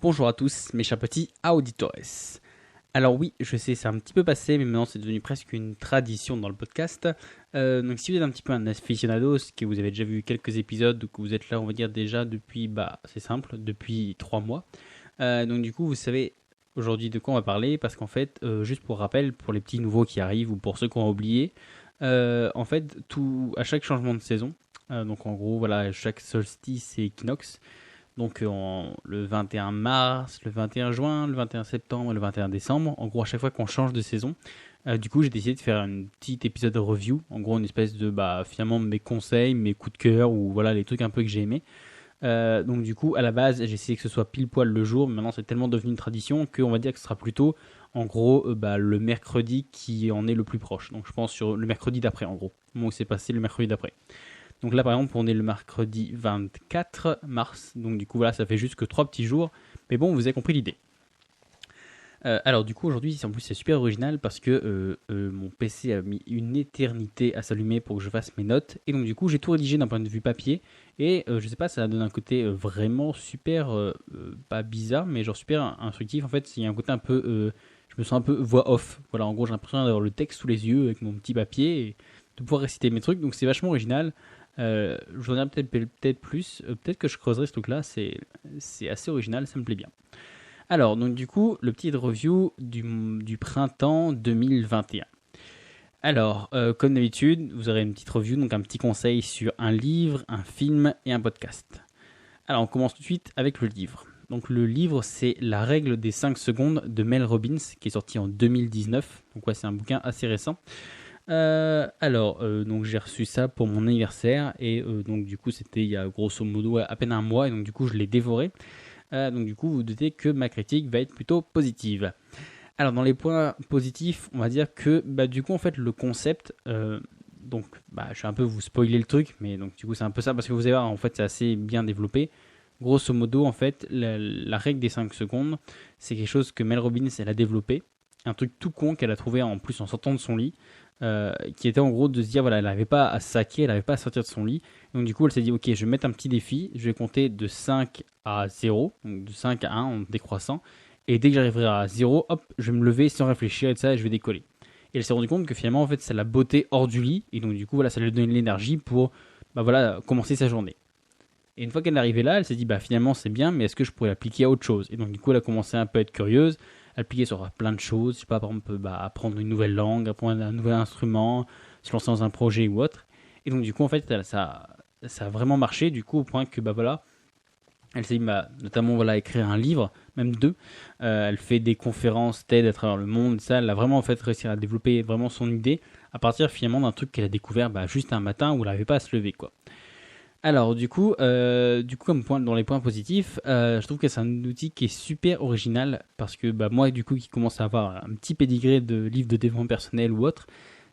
Bonjour à tous, mes chers petits auditores. Alors oui, je sais, c'est un petit peu passé, mais maintenant c'est devenu presque une tradition dans le podcast. Donc si vous êtes un petit peu un aficionado, que vous avez déjà vu quelques épisodes, ou que vous êtes là, on va dire déjà depuis, c'est simple, depuis 3 mois. Donc du coup, vous savez aujourd'hui de quoi on va parler, parce qu'en fait, juste pour rappel, pour les petits nouveaux qui arrivent, ou pour ceux qui ont oublié, en fait, à chaque changement de saison, donc en gros, voilà, chaque solstice et équinoxe, donc le 21 mars, le 21 juin, le 21 septembre et le 21 décembre. En gros, à chaque fois qu'on change de saison, du coup, j'ai décidé de faire un petit épisode de review. En gros, une espèce de, finalement, mes conseils, mes coups de cœur ou voilà les trucs un peu que j'ai aimés. Donc du coup, à la base, j'ai essayé que ce soit pile poil le jour. Mais maintenant, c'est tellement devenu une tradition qu'on va dire que ce sera plutôt, en gros, le mercredi qui en est le plus proche. Donc je pense sur le mercredi d'après, en gros. Moi, c'est passé le mercredi d'après. Donc là, par exemple, on est le mercredi 24 mars. Donc du coup, voilà, ça fait juste que 3 petits jours. Mais bon, vous avez compris l'idée. Alors du coup, aujourd'hui, en plus, c'est super original parce que mon PC a mis une éternité à s'allumer pour que je fasse mes notes. Et donc du coup, j'ai tout rédigé d'un point de vue papier. Et je sais pas, ça donne un côté vraiment super, pas bizarre, mais genre super instructif. En fait, il y a un côté un peu... je me sens un peu voix off. Voilà, en gros, j'ai l'impression d'avoir le texte sous les yeux avec mon petit papier et de pouvoir réciter mes trucs. Donc c'est vachement original. Je vous en ai peut-être plus. Peut-être que je creuserai ce truc-là. C'est assez original, ça me plaît bien. Alors, donc du coup, le petit review du printemps 2021. Alors, comme d'habitude, vous aurez une petite review, donc un petit conseil sur un livre, un film et un podcast. Alors, on commence tout de suite avec le livre. Donc, le livre, c'est La règle des 5 secondes de Mel Robbins, qui est sorti en 2019. Donc, ouais, c'est un bouquin assez récent. Donc j'ai reçu ça pour mon anniversaire et donc du coup c'était il y a grosso modo à peine un mois et donc du coup je l'ai dévoré. Donc du coup vous doutez que ma critique va être plutôt positive. Alors dans les points positifs, on va dire que du coup en fait le concept, je vais un peu vous spoiler le truc, mais donc du coup c'est un peu ça parce que vous allez voir en fait c'est assez bien développé. Grosso modo en fait la règle des 5 secondes, c'est quelque chose que Mel Robbins elle a développé, un truc tout con qu'elle a trouvé en plus en sortant de son lit. Qui était en gros de se dire voilà, elle n'avait pas à se saquer, elle n'avait pas à sortir de son lit. Donc du coup elle s'est dit ok, je vais mettre un petit défi, je vais compter de 5 à 0, donc de 5 à 1 en décroissant, et dès que j'arriverai à 0, hop, je vais me lever sans réfléchir et de ça et je vais décoller. Et elle s'est rendue compte que finalement en fait c'est la beauté hors du lit, et donc du coup voilà, ça lui donne l'énergie pour commencer sa journée. Et une fois qu'elle est arrivée là, elle s'est dit finalement c'est bien, mais est-ce que je pourrais l'appliquer à autre chose? Et donc du coup elle a commencé un peu à être curieuse, appliquer sur plein de choses, je sais pas, par exemple apprendre une nouvelle langue, apprendre un nouvel instrument, se lancer dans un projet ou autre. Et donc du coup en fait ça a vraiment marché du coup au point que elle s'est dit notamment écrire un livre, même 2. Elle fait des conférences TED à travers le monde, ça elle a vraiment en fait réussi à développer vraiment son idée à partir finalement d'un truc qu'elle a découvert juste un matin où elle n'avait pas à se lever quoi. Alors du coup comme point dans les points positifs, je trouve que c'est un outil qui est super original parce que moi du coup qui commence à avoir un petit pédigré de livres de développement personnel ou autre,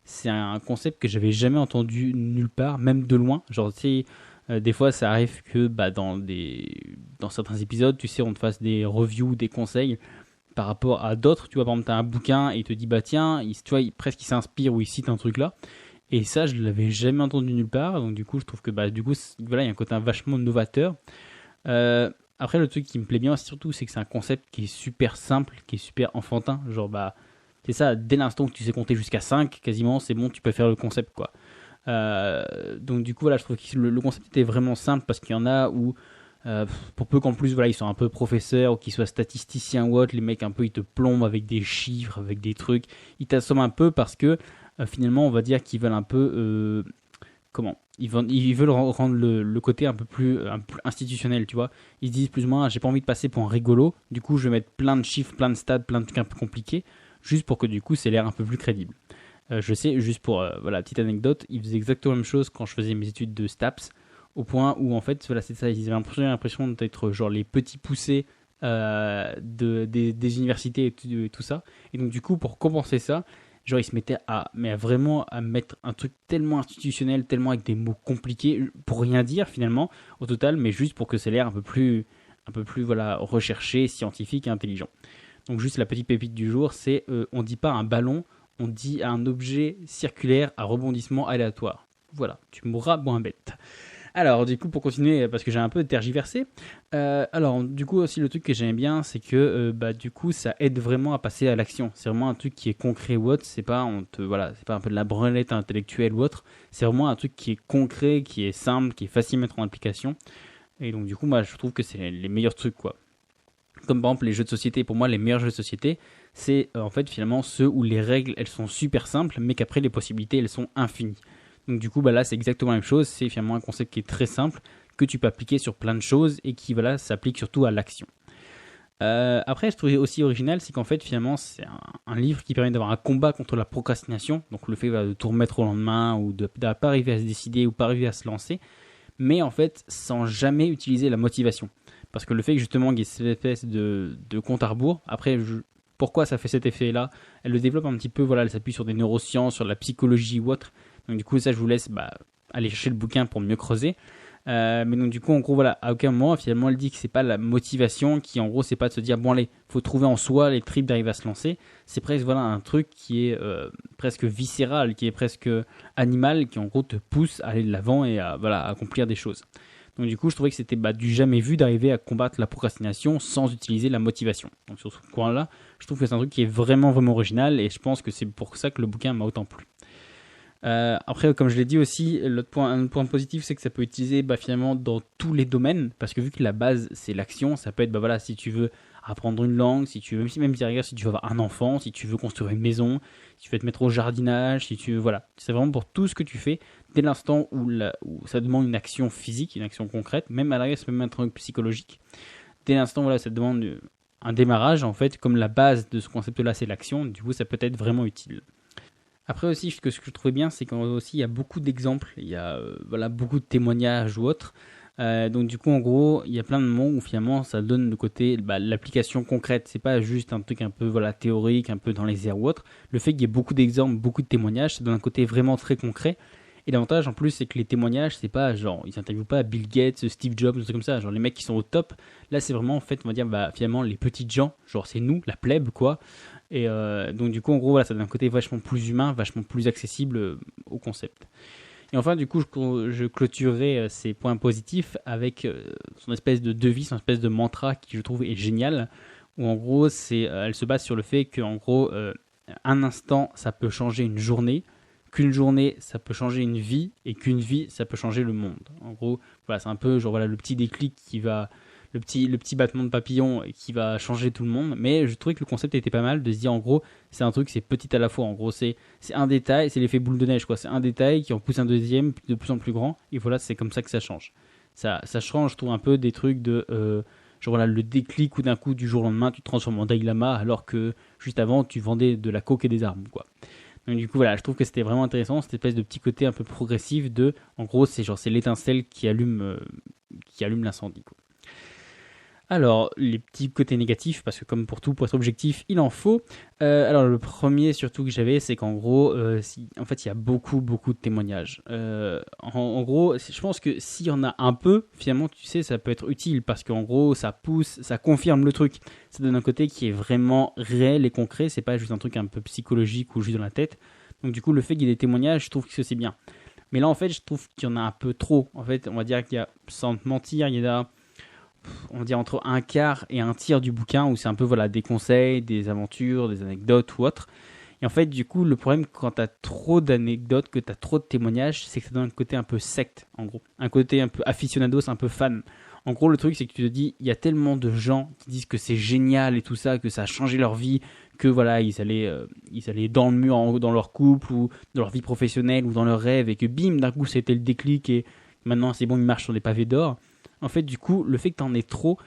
c'est un concept que j'avais jamais entendu nulle part, même de loin. Genre tu sais, des fois ça arrive que dans certains épisodes, tu sais, on te fasse des reviews, des conseils par rapport à d'autres. Tu vois, par exemple, t'as un bouquin et il te dit tiens, tu vois, presque il s'inspire ou il cite un truc là. Et ça, je ne l'avais jamais entendu nulle part. Donc du coup, je trouve que il y a un côté vachement novateur. Après, le truc qui me plaît bien surtout, c'est que c'est un concept qui est super simple, qui est super enfantin. Genre, c'est ça, dès l'instant que tu sais compter jusqu'à 5, quasiment, c'est bon, tu peux faire le concept, quoi. Donc du coup, je trouve que le concept était vraiment simple parce qu'il y en a où, pour peu qu'en plus, ils sont un peu professeurs ou qu'ils soient statisticiens ou autre, les mecs un peu, ils te plombent avec des chiffres, avec des trucs. Ils t'assomment un peu parce que finalement, on va dire qu'ils veulent un peu... ils veulent rendre le côté un peu plus institutionnel, tu vois. Ils se disent plus ou moins, j'ai pas envie de passer pour un rigolo, du coup je vais mettre plein de chiffres, plein de stats, plein de trucs un peu compliqués, juste pour que du coup c'est l'air un peu plus crédible. Je sais, juste pour petite anecdote, ils faisaient exactement la même chose quand je faisais mes études de STAPS, au point où en fait, c'est ça, ils avaient l'impression d'être genre les petits poussés des universités et tout ça. Et donc du coup, pour compenser ça, genre ils se mettaient vraiment à mettre un truc tellement institutionnel, tellement avec des mots compliqués pour rien dire finalement au total, mais juste pour que ça ait l'air un peu plus recherché, scientifique et intelligent. Donc juste la petite pépite du jour, c'est on dit pas un ballon, on dit un objet circulaire à rebondissement aléatoire. Voilà, tu mourras moins bête. Alors, du coup, pour continuer, parce que j'ai un peu tergiversé, alors, du coup, aussi, le truc que j'aime bien, c'est que, du coup, ça aide vraiment à passer à l'action. C'est vraiment un truc qui est concret ou autre. Voilà, c'est pas un peu de la branlette intellectuelle ou autre. C'est vraiment un truc qui est concret, qui est simple, qui est facile à mettre en application. Et donc, du coup, moi, je trouve que c'est les meilleurs trucs, quoi. Comme par exemple les jeux de société, pour moi les meilleurs jeux de société, c'est en fait finalement ceux où les règles elles sont super simples, mais qu'après les possibilités elles sont infinies. Donc du coup là c'est exactement la même chose, c'est finalement un concept qui est très simple, que tu peux appliquer sur plein de choses et qui voilà s'applique surtout à l'action. Après je trouvais aussi original, c'est qu'en fait finalement c'est un livre qui permet d'avoir un combat contre la procrastination, donc le fait de tout remettre au lendemain ou de ne pas arriver à se décider ou pas arriver à se lancer, mais en fait sans jamais utiliser la motivation. Parce que le fait que justement il y ait cette espèce de compte à rebours, après pourquoi ça fait cet effet-là, elle le développe un petit peu, voilà, elle s'appuie sur des neurosciences, sur la psychologie ou autre. Donc du coup ça je vous laisse aller chercher le bouquin pour mieux creuser. Mais donc du coup en gros voilà, à aucun moment finalement elle dit que c'est pas la motivation qui en gros c'est pas de se dire bon allez, faut trouver en soi les tripes d'arriver à se lancer. C'est presque voilà un truc qui est presque viscéral, qui est presque animal, qui en gros te pousse à aller de l'avant et à voilà à accomplir des choses. Donc du coup, je trouvais que c'était du jamais vu d'arriver à combattre la procrastination sans utiliser la motivation. Donc sur ce point-là, je trouve que c'est un truc qui est vraiment vraiment original et je pense que c'est pour ça que le bouquin m'a autant plu. Après, comme je l'ai dit aussi, un point positif, c'est que ça peut être utilisé finalement dans tous les domaines, parce que vu que la base c'est l'action, ça peut être voilà, si tu veux apprendre une langue, si tu veux même si tu veux avoir un enfant, si tu veux construire une maison, si tu veux te mettre au jardinage, si tu veux voilà, c'est vraiment pour tout ce que tu fais dès l'instant où ça demande une action physique, une action concrète, même à l'arrière ça peut même être un truc psychologique. Dès l'instant voilà, ça demande un démarrage en fait, comme la base de ce concept-là c'est l'action, du coup ça peut être vraiment utile. Après aussi, ce que je trouvais bien, c'est qu'il y a beaucoup d'exemples, il y a voilà, beaucoup de témoignages ou autres. Donc du coup, en gros, il y a plein de moments où finalement ça donne le côté, l'application concrète. C'est pas juste un truc un peu voilà, théorique, un peu dans les airs ou autre. Le fait qu'il y ait beaucoup d'exemples, beaucoup de témoignages, ça donne un côté vraiment très concret. Et l'avantage en plus, c'est que les témoignages, c'est pas genre, ils interviewent pas Bill Gates, Steve Jobs, des trucs comme ça, genre les mecs qui sont au top. Là, c'est vraiment en fait, on va dire, finalement, les petites gens, genre c'est nous, la plèbe, quoi. Et donc, du coup, en gros, voilà, ça donne un côté vachement plus humain, vachement plus accessible au concept. Et enfin, du coup, je clôturerai ces points positifs avec son espèce de devise, son espèce de mantra qui, je trouve, est génial. Où en gros, elle se base sur le fait qu'en gros, un instant, ça peut changer une journée, qu'une journée, ça peut changer une vie, et qu'une vie, ça peut changer le monde. En gros, voilà, c'est un peu genre voilà le petit déclic qui va, le petit battement de papillon qui va changer tout le monde. Mais je trouvais que le concept était pas mal de se dire en gros, c'est un truc, c'est petit à la fois. En gros, c'est un détail, c'est l'effet boule de neige quoi. C'est un détail qui en pousse un deuxième de plus en plus grand, et voilà, c'est comme ça que ça change. Ça change, je trouve un peu des trucs de genre voilà le déclic ou d'un coup du jour au lendemain tu te transformes en Dalai Lama alors que juste avant tu vendais de la coke et des armes quoi. Donc du coup voilà, je trouve que c'était vraiment intéressant cette espèce de petit côté un peu progressif de, en gros c'est l'étincelle qui allume l'incendie quoi. Alors, les petits côtés négatifs, parce que comme pour tout, pour être objectif, il en faut. Alors, le premier surtout que j'avais, c'est qu'en gros, en fait, il y a beaucoup, beaucoup de témoignages. En gros, je pense que s'il y en a un peu, finalement, tu sais, ça peut être utile, parce qu'en gros, ça pousse, ça confirme le truc. Ça donne un côté qui est vraiment réel et concret, c'est pas juste un truc un peu psychologique ou juste dans la tête. Donc du coup, le fait qu'il y ait des témoignages, je trouve que c'est bien. Mais là, en fait, je trouve qu'il y en a un peu trop. En fait, on va dire qu'il y a, sans te mentir, il y a on va dire entre un quart et un tiers du bouquin où c'est un peu voilà des conseils, des aventures, des anecdotes ou autre. Et en fait, du coup, le problème quand t'as trop d'anecdotes, que t'as trop de témoignages, c'est que ça donne un côté un peu secte, en gros. Un côté un peu aficionados, un peu fan. En gros, le truc, c'est que tu te dis, il y a tellement de gens qui disent que c'est génial et tout ça, que ça a changé leur vie, que voilà, ils allaient dans le mur dans leur couple ou dans leur vie professionnelle ou dans leurs rêves et que bim, d'un coup, c'était le déclic et maintenant, c'est bon, ils marchent sur des pavés d'or. En fait, du coup, le fait que t'en aies trop,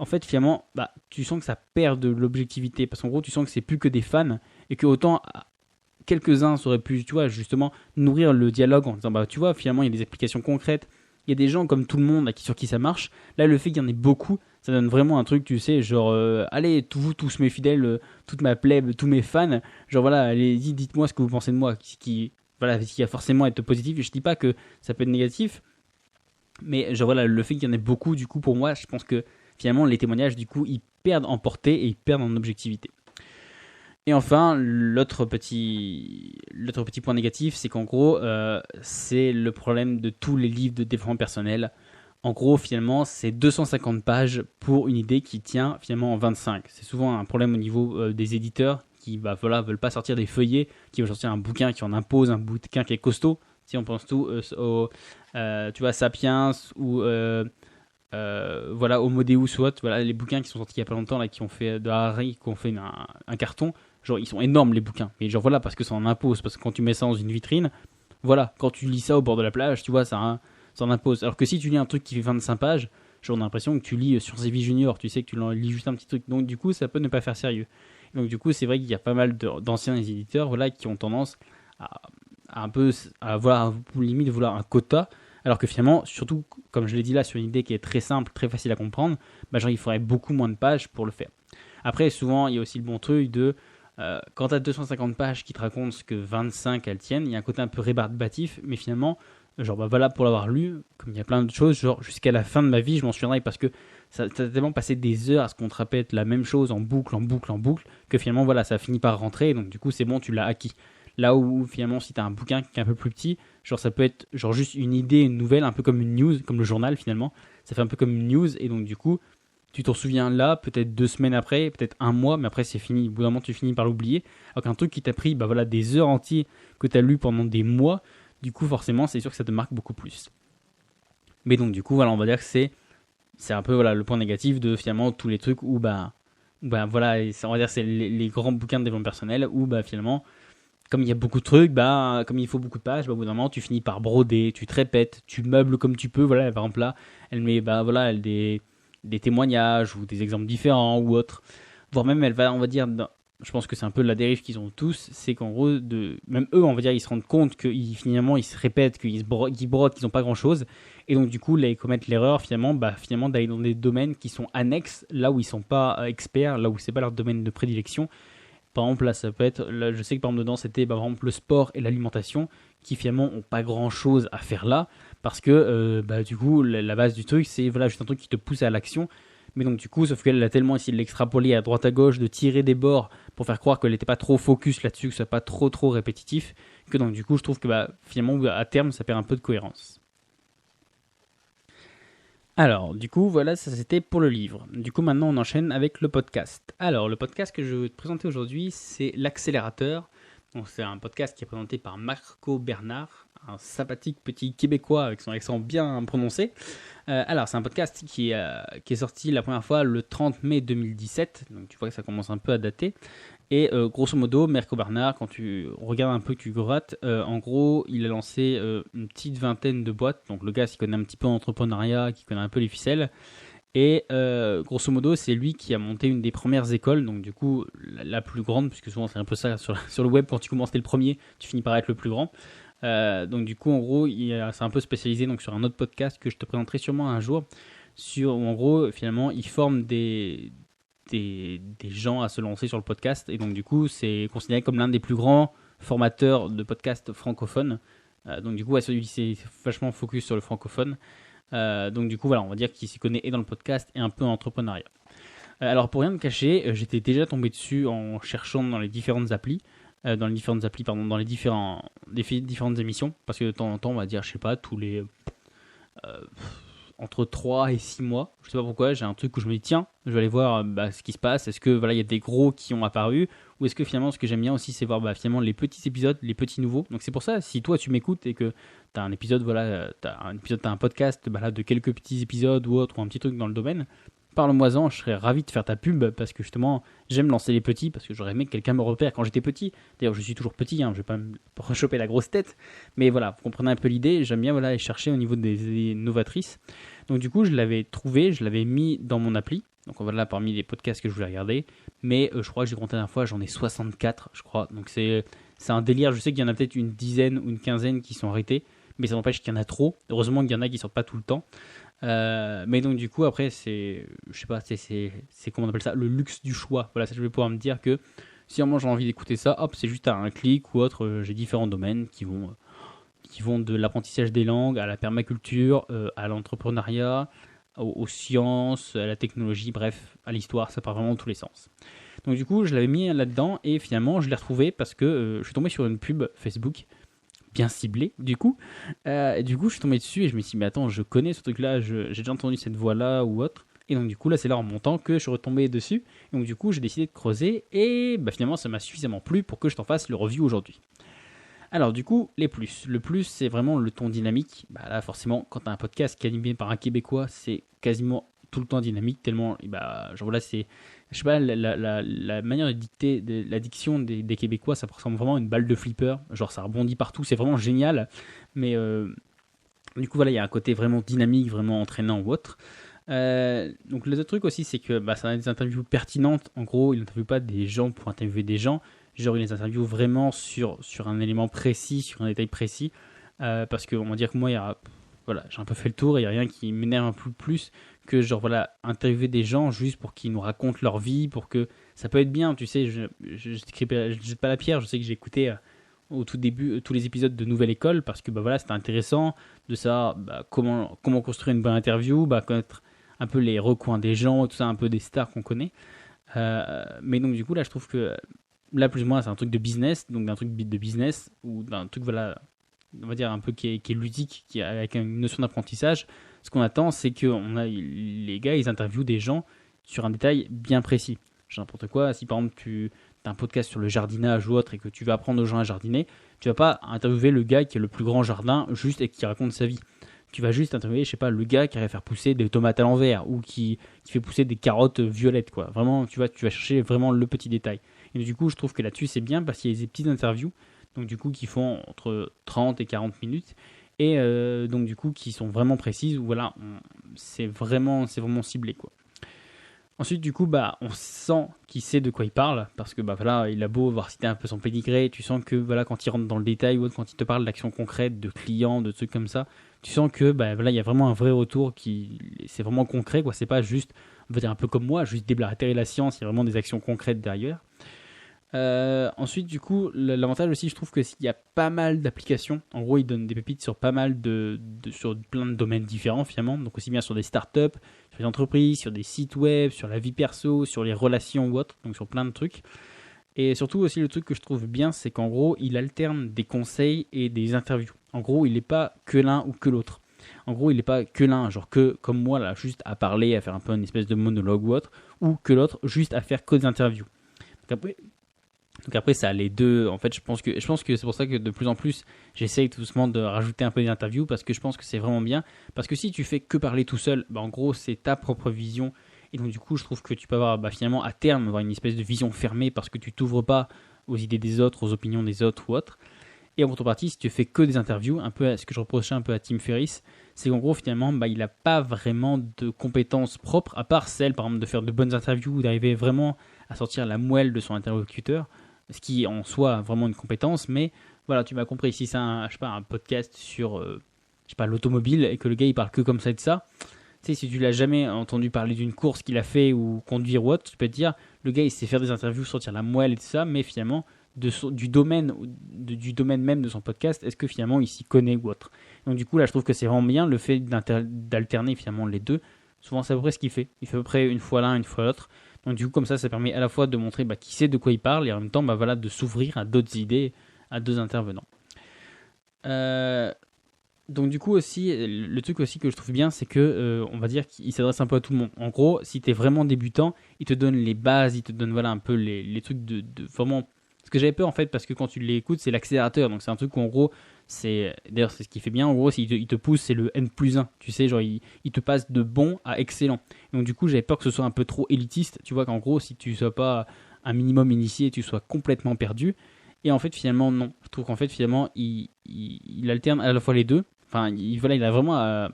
en fait, finalement, tu sens que ça perd de l'objectivité. Parce qu'en gros, tu sens que c'est plus que des fans et que autant quelques-uns auraient pu, tu vois, justement, nourrir le dialogue en disant, tu vois, finalement, il y a des explications concrètes. Il y a des gens comme tout le monde sur qui ça marche. Là, le fait qu'il y en ait beaucoup, ça donne vraiment un truc, tu sais, genre, allez, vous, tous mes fidèles, toute ma plèbe, tous mes fans, genre voilà, allez, dites-moi ce que vous pensez de moi, voilà, qui a forcément être positif. Je dis pas que ça peut être négatif, mais genre voilà, le fait qu'il y en ait beaucoup, du coup, pour moi, je pense que finalement, les témoignages, du coup, ils perdent en portée et ils perdent en objectivité. Et enfin, l'autre petit point négatif, c'est qu'en gros, c'est le problème de tous les livres de développement personnel. En gros, finalement, c'est 250 pages pour une idée qui tient finalement en 25. C'est souvent un problème au niveau des éditeurs qui veulent pas sortir des feuillets, qui veulent sortir un bouquin qui en impose, un bouquin qui est costaud. Si on pense tout au tu vois, Sapiens ou Homo Deus ou autre, voilà, les bouquins qui sont sortis il y a pas longtemps, là, qui ont fait de Harari, qui ont fait un carton. Genre, ils sont énormes les bouquins. Mais genre, voilà, parce que ça en impose. Parce que quand tu mets ça dans une vitrine, voilà, quand tu lis ça au bord de la plage, tu vois, ça en impose. Alors que si tu lis un truc qui fait 25 pages, genre, on a l'impression que tu lis sur Séville Junior. Tu sais que tu lis juste un petit truc. Donc, du coup, ça peut ne pas faire sérieux. Donc, du coup, c'est vrai qu'il y a pas mal d'anciens éditeurs, voilà, qui ont tendance à un peu, à avoir, limite, vouloir un quota. Alors que finalement, surtout, comme je l'ai dit là, sur une idée qui est très simple, très facile à comprendre, bah, genre, il faudrait beaucoup moins de pages pour le faire. Après, souvent, il y a aussi le bon truc de quand tu as 250 pages qui te racontent ce que 25 elles tiennent, il y a un côté un peu rébarbatif, mais finalement, genre bah voilà, pour l'avoir lu, comme il y a plein de choses, genre jusqu'à la fin de ma vie, je m'en souviendrai parce que ça a tellement passé des heures à ce qu'on te répète la même chose en boucle, que finalement voilà, ça finit par rentrer, donc du coup c'est bon, tu l'as acquis. Là où finalement, si tu as un bouquin qui est un peu plus petit, genre ça peut être genre juste une idée, une nouvelle, un peu comme une news, comme le journal finalement, ça fait un peu comme une news, et donc du coup, tu t'en souviens là, peut-être 2 semaines après, peut-être un mois, mais après c'est fini. Au bout d'un moment, tu finis par l'oublier. Alors qu'un truc qui t'a pris bah voilà, des heures entières, que tu as lu pendant des mois, du coup, forcément, c'est sûr que ça te marque beaucoup plus. Mais donc, du coup, voilà, on va dire que c'est un peu voilà, le point négatif de finalement tous les trucs où, voilà, on va dire que c'est les grands bouquins de développement personnel où, finalement, comme il y a beaucoup de trucs, comme il faut beaucoup de pages, au bout d'un moment, tu finis par broder, tu te répètes, tu meubles comme tu peux. Voilà, par exemple, là, elle met des témoignages ou des exemples différents ou autres. Voire même, on va dire, je pense que c'est un peu la dérive qu'ils ont tous, c'est qu'en gros, même eux, on va dire, ils se rendent compte finalement, ils se répètent, qu'ils brodent, qu'ils n'ont pas grand-chose. Et donc, du coup, là, ils commettent l'erreur, finalement, d'aller dans des domaines qui sont annexes, là où ils ne sont pas experts, là où c'est pas leur domaine de prédilection. Par exemple, là, ça peut être, là, je sais que par exemple dedans, c'était par exemple le sport et l'alimentation, qui finalement ont pas grand-chose à faire là, parce que du coup, la base du truc, c'est voilà, juste un truc qui te pousse à l'action. Mais donc du coup, sauf qu'elle a tellement essayé de l'extrapoler à droite à gauche, de tirer des bords pour faire croire qu'elle n'était pas trop focus là-dessus, que ce soit pas trop répétitif, que donc du coup, je trouve que finalement, à terme, ça perd un peu de cohérence. Alors, du coup, voilà, ça c'était pour le livre. Du coup, maintenant, on enchaîne avec le podcast. Alors, le podcast que je vais te présenter aujourd'hui, c'est L'Accélérateur. Donc, c'est un podcast qui est présenté par Marco Bernard, un sympathique petit Québécois avec son accent bien prononcé. Alors, c'est un podcast qui est sorti la première fois le 30 mai 2017. Donc, tu vois que ça commence un peu à dater. Et grosso modo, Marco Bernard, quand tu regardes un peu, tu grattes, en gros, il a lancé une petite vingtaine de boîtes. Donc le gars, qui connaît un petit peu l'entrepreneuriat, qui connaît un peu les ficelles. Et grosso modo, c'est lui qui a monté une des premières écoles. Donc du coup, la plus grande, puisque souvent c'est un peu ça sur le web, quand tu commences, t'es le premier, tu finis par être le plus grand. Donc du coup, en gros, c'est un peu spécialisé donc, sur un autre podcast que je te présenterai sûrement un jour. Où en gros, finalement, il forme des gens à se lancer sur le podcast, et donc du coup c'est considéré comme l'un des plus grands formateurs de podcasts francophones. Donc du coup celui-ci c'est vachement focus sur le francophone. Donc du coup voilà, on va dire qu'il s'y connaît et dans le podcast et un peu en entrepreneuriat. Alors pour rien me cacher, j'étais déjà tombé dessus en cherchant dans les différentes applis, dans les différentes émissions, parce que de temps en temps on va dire, je sais pas, tous les entre 3 et 6 mois. Je sais pas pourquoi, j'ai un truc où je me dis tiens, je vais aller voir ce qui se passe. Est-ce que voilà, il y a des gros qui ont apparu, ou est-ce que finalement ce que j'aime bien aussi c'est voir finalement les petits épisodes, les petits nouveaux. Donc c'est pour ça, si toi tu m'écoutes et que tu as un épisode, voilà, t'as un podcast là, de quelques petits épisodes ou autre, ou un petit truc dans le domaine, parle-moi-en, je serais ravi de faire ta pub, parce que justement j'aime lancer les petits, parce que j'aurais aimé que quelqu'un me repère quand j'étais petit. D'ailleurs je suis toujours petit, je vais pas me rechoper la grosse tête, mais voilà, vous comprenez un peu l'idée. J'aime bien voilà, aller chercher au niveau des novatrices. Donc du coup je l'avais trouvé, je l'avais mis dans mon appli. Donc voilà, parmi les podcasts que je voulais regarder, mais je crois que j'ai compté la dernière fois, j'en ai 64 je crois. Donc c'est un délire. Je sais qu'il y en a peut-être une dizaine ou une quinzaine qui sont arrêtés, mais ça n'empêche qu'il y en a trop. Heureusement qu'il y en a qui sortent pas tout le temps. Mais donc du coup après je sais pas, c'est comment on appelle ça, le luxe du choix. Voilà, ça je vais pouvoir me dire que si vraiment j'ai envie d'écouter ça, hop, c'est juste à un clic ou autre. J'ai différents domaines qui vont de l'apprentissage des langues à la permaculture, à l'entrepreneuriat, aux sciences, à la technologie, bref, à l'histoire, ça part vraiment dans tous les sens. Donc du coup, je l'avais mis là-dedans et finalement, je l'ai retrouvé parce que je suis tombé sur une pub Facebook bien ciblée, du coup. Et du coup, je suis tombé dessus et je me suis dit, mais attends, je connais ce truc-là, j'ai déjà entendu cette voix-là ou autre. Et donc du coup, là, c'est là en montant que je suis retombé dessus. Et donc du coup, j'ai décidé de creuser et finalement, ça m'a suffisamment plu pour que je t'en fasse le review aujourd'hui. Alors du coup, les plus. Le plus, c'est vraiment le ton dynamique. Là, forcément, quand tu as un podcast qui est animé par un Québécois, c'est quasiment tout le temps dynamique, tellement, genre là, c'est, je sais pas, la manière de dicter, la diction des Québécois, ça ressemble vraiment à une balle de flipper. Genre, ça rebondit partout, c'est vraiment génial. Mais du coup, voilà, il y a un côté vraiment dynamique, vraiment entraînant ou autre. Donc les autres trucs aussi, c'est que ça a des interviews pertinentes. En gros, il n'interviewe pas des gens pour interviewer des gens. Genre, il les interviewe vraiment sur un élément précis, sur un détail précis. Parce qu'on va dire que moi, voilà, j'ai un peu fait le tour et il n'y a rien qui m'énerve un peu plus que genre voilà, interviewer des gens juste pour qu'ils nous racontent leur vie, pour que ça peut être bien, tu sais, je jette pas la pierre, je sais que j'ai écouté au tout début tous les épisodes de Nouvelle École parce que voilà, c'était intéressant de savoir comment construire une bonne interview, connaître un peu les recoins des gens, tout ça, un peu des stars qu'on connaît. Mais donc du coup là, je trouve que là plus ou moins c'est un truc de business, donc d'un truc de business ou d'un truc voilà, on va dire un peu qui est ludique, qui est avec une notion d'apprentissage. Ce qu'on attend, c'est que les gars, ils interviewent des gens sur un détail bien précis. Genre n'importe quoi, si par exemple tu as un podcast sur le jardinage ou autre et que tu vas apprendre aux gens à jardiner, tu vas pas interviewer le gars qui a le plus grand jardin juste et qui raconte sa vie. Tu vas juste interviewer, je sais pas, le gars qui arrive à faire pousser des tomates à l'envers ou qui fait pousser des carottes violettes, quoi. Vraiment, tu vas chercher vraiment le petit détail. Et du coup, je trouve que là-dessus, c'est bien parce qu'il y a des petites interviews, donc du coup, qui font entre 30 et 40 minutes, et donc du coup, qui sont vraiment précises, où voilà, c'est vraiment ciblé, quoi. Ensuite, du coup, on sent qu'il sait de quoi il parle, parce que voilà, il a beau avoir cité un peu son pédigré, tu sens que voilà, quand il rentre dans le détail ou quand il te parle d'actions concrètes, de clients, de trucs comme ça, tu sens que voilà, il y a vraiment un vrai retour c'est vraiment concret, quoi. C'est pas juste, on va dire un peu comme moi, juste déblatérer la science, il y a vraiment des actions concrètes derrière. Ensuite, du coup, l'avantage aussi, je trouve que s'il y a pas mal d'applications, en gros, il donne des pépites sur pas mal sur plein de domaines différents finalement, donc aussi bien sur des startups, sur les entreprises, sur des sites web, sur la vie perso, sur les relations ou autres, donc sur plein de trucs. Et surtout aussi le truc que je trouve bien, c'est qu'en gros, il alterne des conseils et des interviews. En gros, il n'est pas que l'un ou que l'autre. En gros, il n'est pas que l'un, genre que comme moi là, juste à parler, à faire un peu une espèce de monologue ou autre, ou que l'autre, juste à faire que des interviews. Donc après, ça a les deux. En fait, je pense que c'est pour ça que de plus en plus, j'essaye tout doucement de rajouter un peu d'interviews parce que je pense que c'est vraiment bien. Parce que si tu fais que parler tout seul, en gros, c'est ta propre vision. Et donc, du coup, je trouve que tu peux avoir finalement à terme avoir une espèce de vision fermée parce que tu t'ouvres pas aux idées des autres, aux opinions des autres ou autres. Et en contrepartie, si tu fais que des interviews, un peu ce que je reprochais un peu à Tim Ferriss, c'est qu'en gros, finalement, il n'a pas vraiment de compétences propres, à part celle, par exemple, de faire de bonnes interviews ou d'arriver vraiment à sortir la moelle de son interlocuteur, ce qui en soi vraiment une compétence, mais voilà, tu m'as compris, si c'est un podcast sur l'automobile et que le gars il parle que comme ça et de ça, tu sais, si tu l'as jamais entendu parler d'une course qu'il a fait ou conduire ou autre, tu peux te dire, le gars il sait faire des interviews, sortir la moelle et tout ça, mais finalement, du domaine même de son podcast, est-ce que finalement il s'y connaît ou autre. Donc du coup là je trouve que c'est vraiment bien le fait d'alterner finalement les deux. Souvent c'est à peu près ce qu'il fait, il fait à peu près une fois l'un, une fois l'autre. Donc du coup comme ça permet à la fois de montrer qui sait de quoi il parle et en même temps voilà, de s'ouvrir à d'autres idées, à deux intervenants. Donc du coup aussi, le truc aussi que je trouve bien, c'est que on va dire qu'il s'adresse un peu à tout le monde. En gros, si t'es vraiment débutant, il te donne les bases, il te donne voilà un peu les trucs de vraiment. Ce que j'avais peur en fait, parce que quand tu l'écoutes, c'est l'accélérateur. Donc c'est un truc où en gros, d'ailleurs c'est ce qui fait bien. En gros, il te pousse, c'est le N+1. Tu sais, genre il te passe de bon à excellent. Donc du coup, j'avais peur que ce soit un peu trop élitiste. Tu vois qu'en gros, si tu sois pas un minimum initié, tu sois complètement perdu. Et en fait, finalement, non. Je trouve qu'en fait, finalement, il alterne à la fois les deux. Enfin, il a vraiment à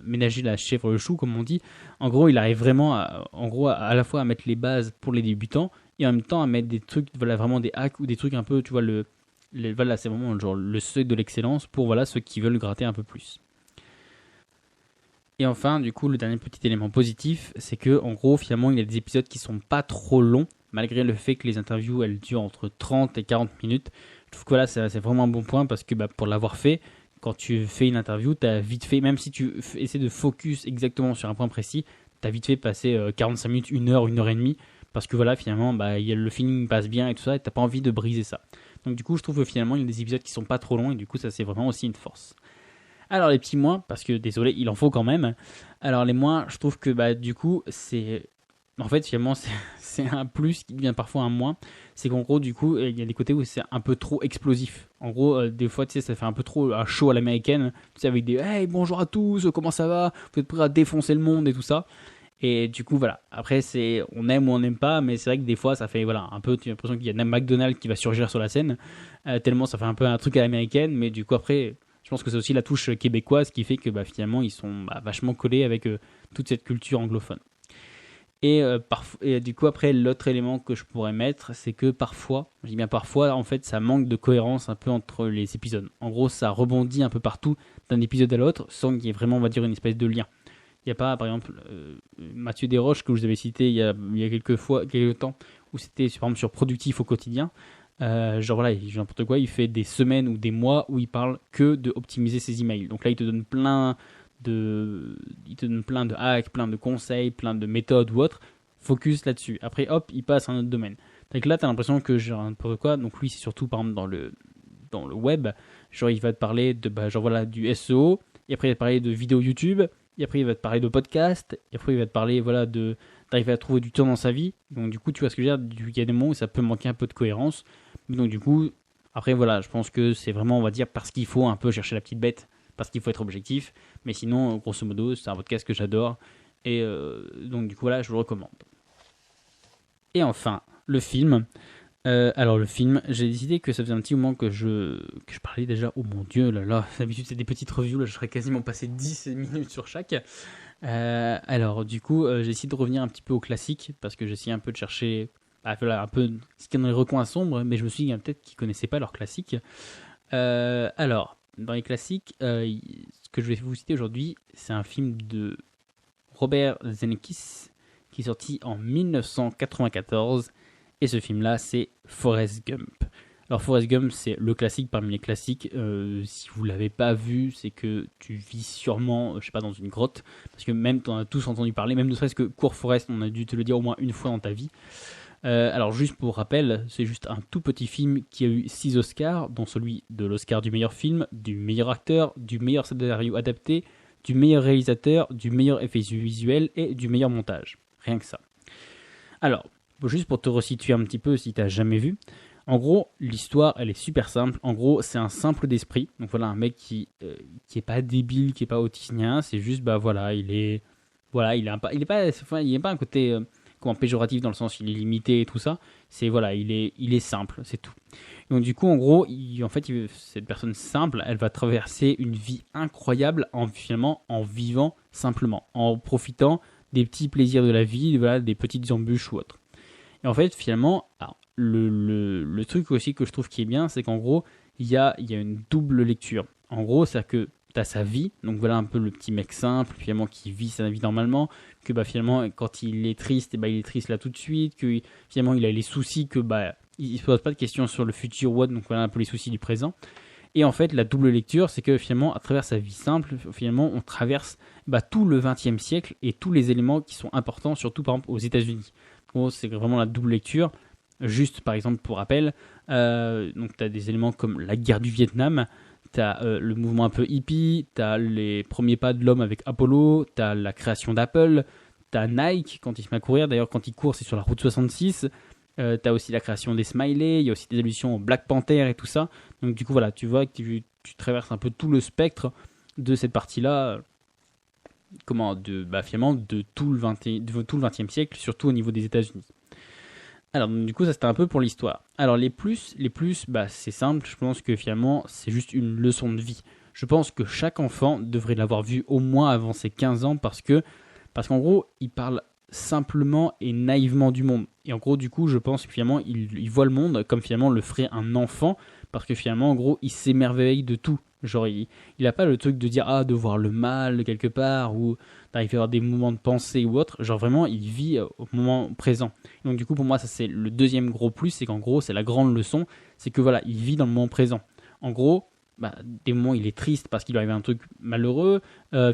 ménager la chèvre le chou, comme on dit. En gros, il arrive vraiment à la fois à mettre les bases pour les débutants et en même temps à mettre des trucs, voilà, vraiment des hacks ou des trucs un peu, tu vois, voilà, c'est vraiment genre le seuil de l'excellence pour voilà, ceux qui veulent gratter un peu plus. Et enfin, du coup, le dernier petit élément positif, c'est que en gros, finalement, il y a des épisodes qui sont pas trop longs, malgré le fait que les interviews, elles durent entre 30 et 40 minutes. Je trouve que voilà, c'est vraiment un bon point parce que pour l'avoir fait, quand tu fais une interview, tu as vite fait, même si tu essaies de focus exactement sur un point précis, tu as vite fait passer 45 minutes, 1 heure et demie, parce que voilà, finalement, bah, le feeling passe bien et tout ça, et t'as pas envie de briser ça. Donc du coup, je trouve que finalement, il y a des épisodes qui sont pas trop longs, et du coup, ça c'est vraiment aussi une force. Alors les petits moins, parce que désolé, il en faut quand même. Alors les moins, je trouve que bah du coup, c'est en fait finalement c'est un plus qui devient parfois un moins. C'est qu'en gros du coup, il y a des côtés où c'est un peu trop explosif. En gros, des fois tu sais, ça fait un peu trop un show à l'américaine, tu sais, avec des hey bonjour à tous, comment ça va, vous êtes prêts à défoncer le monde et tout ça. Et du coup voilà. Après c'est on aime ou on n'aime pas, mais c'est vrai que des fois ça fait voilà un peu, tu as l'impression qu'il y a même McDonald's qui va surgir sur la scène, tellement ça fait un peu un truc à l'américaine. Mais du coup après je pense que c'est aussi la touche québécoise qui fait que bah, finalement ils sont vachement collés avec toute cette culture anglophone. Et du coup après l'autre élément que je pourrais mettre, c'est que parfois, je dis bien parfois, en fait ça manque de cohérence un peu entre les épisodes. En gros ça rebondit un peu partout d'un épisode à l'autre sans qu'il y ait vraiment, on va dire, une espèce de lien. Il n'y a pas, par exemple, Mathieu Desroches que je vous avais cité il y a quelques temps, où c'était par exemple sur Productif au quotidien. Genre voilà, il n'importe quoi, il fait des semaines ou des mois où il parle que de optimiser ses emails. Donc là, il te donne plein de hacks, plein de conseils, plein de méthodes ou autres. Focus là-dessus. Après, hop, il passe à un autre domaine. Donc là, tu as l'impression que genre n'importe quoi. Donc lui, c'est surtout par exemple dans le web. Genre, il va te parler de genre voilà du SEO. Et après, il va te parler de vidéos YouTube. Et après, il va te parler de podcast. Et après, il va te parler voilà d'arriver à trouver du temps dans sa vie. Donc du coup, tu vois ce que je veux dire. Il y a des moments où ça peut manquer un peu de cohérence. Donc du coup, après voilà, je pense que c'est vraiment, on va dire, parce qu'il faut un peu chercher la petite bête, parce qu'il faut être objectif. Mais sinon, grosso modo, c'est un podcast que j'adore. Et donc du coup, voilà, je vous le recommande. Et enfin, le film. Alors le film, j'ai décidé que ça faisait un petit moment que je parlais déjà. Oh mon dieu, là, d'habitude c'est des petites reviews, là je serais quasiment passé 10 minutes sur chaque. Alors du coup, j'ai essayé de revenir un petit peu au classique, parce que j'ai essayé un peu de chercher voilà, un peu ce qu'il y a dans les recoins sombres, mais je me suis dit peut-être qu'ils ne connaissaient pas leurs classiques. Alors, dans les classiques, ce que je vais vous citer aujourd'hui, c'est un film de Robert Zemeckis qui est sorti en 1994. Et ce film-là, c'est Forrest Gump. Alors Forrest Gump, c'est le classique parmi les classiques. Si vous ne l'avez pas vu, c'est que tu vis sûrement, je sais pas, dans une grotte. Parce que même, tu en as tous entendu parler, même ne serait-ce que Court Forrest, on a dû te le dire au moins une fois dans ta vie. Alors juste pour rappel, c'est juste un tout petit film qui a eu 6 Oscars, dont celui de l'Oscar du meilleur film, du meilleur acteur, du meilleur scénario adapté, du meilleur réalisateur, du meilleur effet visuel et du meilleur montage. Rien que ça. Alors, juste pour te resituer un petit peu si tu n'as jamais vu, en gros, l'histoire, elle est super simple. En gros, c'est un simple d'esprit. Donc voilà, un mec qui est pas débile, qui est pas autisien, c'est juste, bah voilà, il est pas un côté péjoratif dans le sens il est limité et tout ça. C'est voilà, il est simple, c'est tout. Donc du coup, en gros, cette personne simple, elle va traverser une vie incroyable finalement en vivant simplement, en profitant des petits plaisirs de la vie, voilà, des petites embûches ou autres. Et en fait, finalement, alors, le truc aussi que je trouve qui est bien, c'est qu'en gros, il y a une double lecture. En gros, c'est-à-dire que tu as sa vie, donc voilà un peu le petit mec simple, finalement, qui vit sa vie normalement, que bah, finalement, quand il est triste, et bah, il est triste là tout de suite, que finalement, il a les soucis, que bah, il ne se pose pas de questions sur le futur ou autre, donc voilà un peu les soucis du présent. Et en fait, la double lecture, c'est que finalement, à travers sa vie simple, finalement, on traverse tout le XXe siècle et tous les éléments qui sont importants, surtout par exemple aux États-Unis. En gros, c'est vraiment la double lecture. Juste, par exemple, pour rappel, donc tu as des éléments comme la guerre du Vietnam, tu as le mouvement un peu hippie, tu as les premiers pas de l'homme avec Apollo, tu as la création d'Apple, tu as Nike quand il se met à courir. D'ailleurs, quand il court, c'est sur la route 66. Tu as aussi la création des smileys, il y a aussi des allusions au Black Panther et tout ça. Donc du coup, voilà, tu vois que tu traverses un peu tout le spectre de cette partie-là, finalement, de tout le 20e siècle, surtout au niveau des États-Unis. Alors, du coup, ça c'était un peu pour l'histoire. Alors, les plus, c'est simple, je pense que finalement, c'est juste une leçon de vie. Je pense que chaque enfant devrait l'avoir vu au moins avant ses 15 ans parce qu'en gros, il parle simplement et naïvement du monde. Et en gros, du coup, je pense que finalement, il voit le monde comme finalement le ferait un enfant parce que finalement, en gros, il s'émerveille de tout. Genre, il n'a pas le truc de dire de voir le mal quelque part ou d'arriver à avoir des moments de pensée ou autre. Genre, vraiment, il vit au moment présent. Donc, du coup, pour moi, ça, c'est le deuxième gros plus. C'est qu'en gros, c'est la grande leçon. C'est que voilà, il vit dans le moment présent. En gros, des moments, il est triste parce qu'il lui arrive un truc malheureux.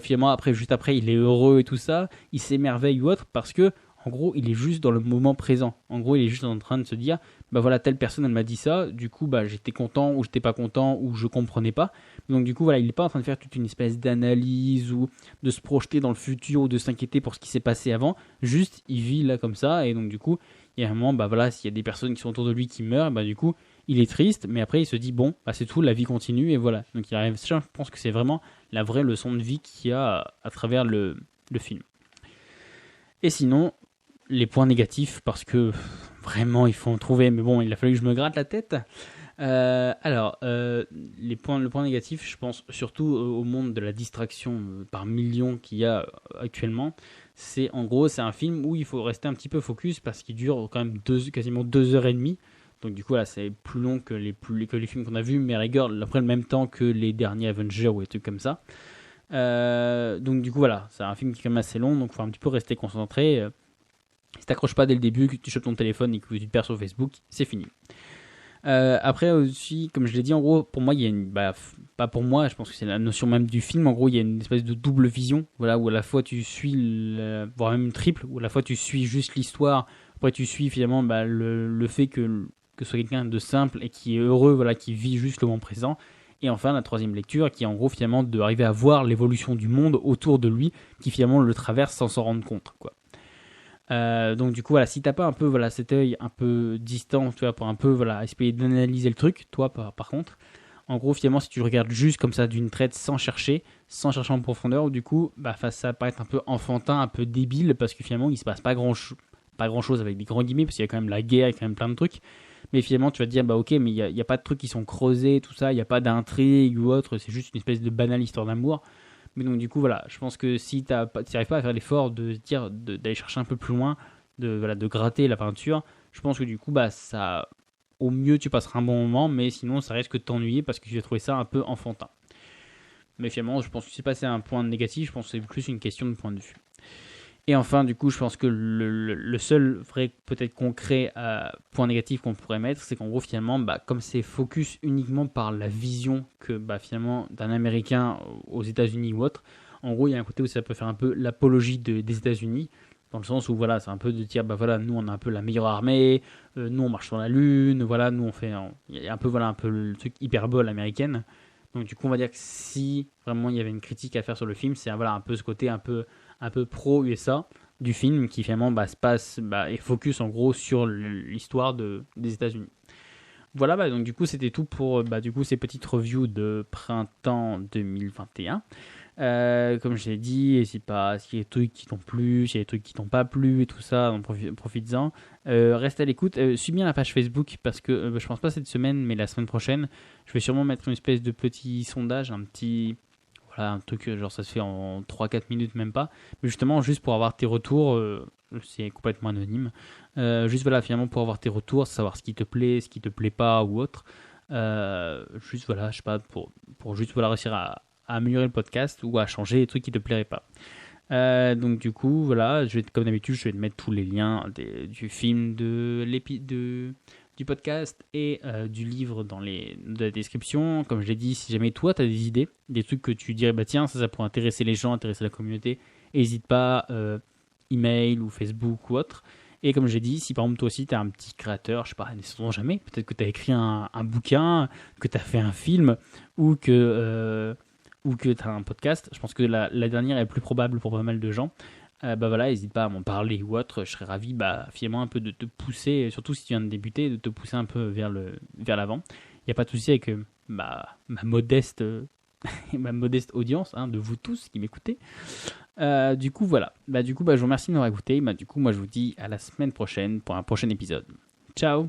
Finalement, juste après, il est heureux et tout ça. Il s'émerveille ou autre parce que, En gros, il est juste dans le moment présent. En gros, il est juste en train de se dire, bah voilà, telle personne, elle m'a dit ça, du coup, bah j'étais content ou j'étais pas content ou je comprenais pas. Donc du coup, voilà, il n'est pas en train de faire toute une espèce d'analyse ou de se projeter dans le futur ou de s'inquiéter pour ce qui s'est passé avant. Juste, il vit là comme ça et donc du coup, il y a un moment, bah voilà, s'il y a des personnes qui sont autour de lui qui meurent, bah du coup, il est triste, mais après il se dit bon, bah c'est tout, la vie continue et voilà. Donc il arrive, je pense que c'est vraiment la vraie leçon de vie qu'il y a à travers le film. Et sinon, les points négatifs, parce que vraiment il faut en trouver, mais bon, il a fallu que je me gratte la tête. Le point négatif, je pense surtout au monde de la distraction par millions qu'il y a actuellement. C'est en gros, c'est un film où il faut rester un petit peu focus parce qu'il dure quand même quasiment 2 heures et demie. Donc du coup là, c'est plus long que les films qu'on a vus, mais à rigueur, après le même temps que les derniers Avengers ou des trucs comme ça. Donc du coup voilà, c'est un film qui est quand même assez long, donc il faut un petit peu rester concentré. Si t'accroches pas dès le début, que tu chopes ton téléphone et que tu te perds sur Facebook, c'est fini. Après aussi, comme je l'ai dit, en gros, pour moi, il y a pas pour moi, je pense que c'est la notion même du film. En gros, il y a une espèce de double vision, voilà, où à la fois tu suis, voire même une triple, où à la fois tu suis juste l'histoire, après tu suis finalement le fait que ce soit quelqu'un de simple et qui est heureux, voilà, qui vit juste le moment présent. Et enfin, la troisième lecture, qui est en gros finalement d'arriver à voir l'évolution du monde autour de lui, qui finalement le traverse sans s'en rendre compte, quoi. Donc du coup voilà, si t'as pas un peu voilà cet œil un peu distant, tu vois, pour un peu voilà essayer d'analyser le truc, toi par contre, en gros finalement si tu le regardes juste comme ça d'une traite sans chercher en profondeur, du coup bah ça paraît un peu enfantin, un peu débile parce que finalement il se passe pas grand chose avec des grands guillemets parce qu'il y a quand même la guerre, il y a quand même plein de trucs. Mais finalement tu vas te dire bah ok mais il y a pas de trucs qui sont creusés tout ça, il y a pas d'intrigue ou autre, c'est juste une espèce de banale histoire d'amour. Mais donc du coup voilà, je pense que si tu n'arrives pas à faire l'effort d'aller chercher un peu plus loin, de gratter la peinture, je pense que du coup bah ça, au mieux tu passeras un bon moment, mais sinon ça risque de t'ennuyer parce que tu vas trouver ça un peu enfantin. Mais finalement je pense que c'est pas c'est un point négatif, je pense que c'est plus une question de point de vue. Et enfin, du coup, je pense que le seul vrai, peut-être concret point négatif qu'on pourrait mettre, c'est qu'en gros, finalement, bah, comme c'est focus uniquement par la vision que bah, finalement d'un Américain aux États-Unis ou autre, en gros, il y a un côté où ça peut faire un peu l'apologie des États-Unis, dans le sens où voilà, c'est un peu de dire, bah voilà, nous on a un peu la meilleure armée, nous on marche sur la lune, voilà, nous on fait, il y a un peu voilà un peu le truc hyperbole américaine. Donc du coup, on va dire que si vraiment il y avait une critique à faire sur le film, c'est voilà un peu ce côté un peu pro USA du film qui finalement se passe et focus en gros sur l'histoire des États-Unis. Voilà, donc du coup c'était tout pour du coup ces petites reviews de printemps 2021. Comme je l'ai dit, n'hésite pas s'il y a des trucs qui t'ont plu, s'il y a des trucs qui t'ont pas plu et tout ça, donc profites-en. Reste à l'écoute, suis bien la page Facebook parce que je pense pas cette semaine, mais la semaine prochaine, je vais sûrement mettre une espèce de petit sondage, un truc genre ça se fait en 3-4 minutes même pas, mais justement juste pour avoir tes retours, c'est complètement anonyme, juste voilà finalement pour avoir tes retours, savoir ce qui te plaît, ce qui te plaît pas ou autre, juste voilà je sais pas pour juste voilà réussir à améliorer le podcast ou à changer les trucs qui te plairaient pas. Donc du coup voilà, comme d'habitude je vais te mettre tous les liens du film, du podcast et du livre dans la description. Comme je l'ai dit, si jamais toi tu as des idées, des trucs que tu dirais bah tiens ça pourrait intéresser les gens, intéresser la communauté, n'hésite pas, email ou Facebook ou autre. Et comme j'ai dit, si par exemple toi aussi tu es un petit créateur, je sais pas, ne sait-on jamais, peut-être que tu as écrit un bouquin, que tu as fait un film ou que tu as un podcast, je pense que la dernière est plus probable pour pas mal de gens. Voilà, n'hésite pas à m'en parler ou autre, je serais ravi finalement un peu de te pousser, surtout si tu viens de débuter, de te pousser un peu vers l'avant. Il n'y a pas de souci avec ma modeste ma modeste audience, de vous tous qui m'écoutez. Du coup voilà, je vous remercie de m'avoir écouté. Du coup moi je vous dis à la semaine prochaine pour un prochain épisode. Ciao.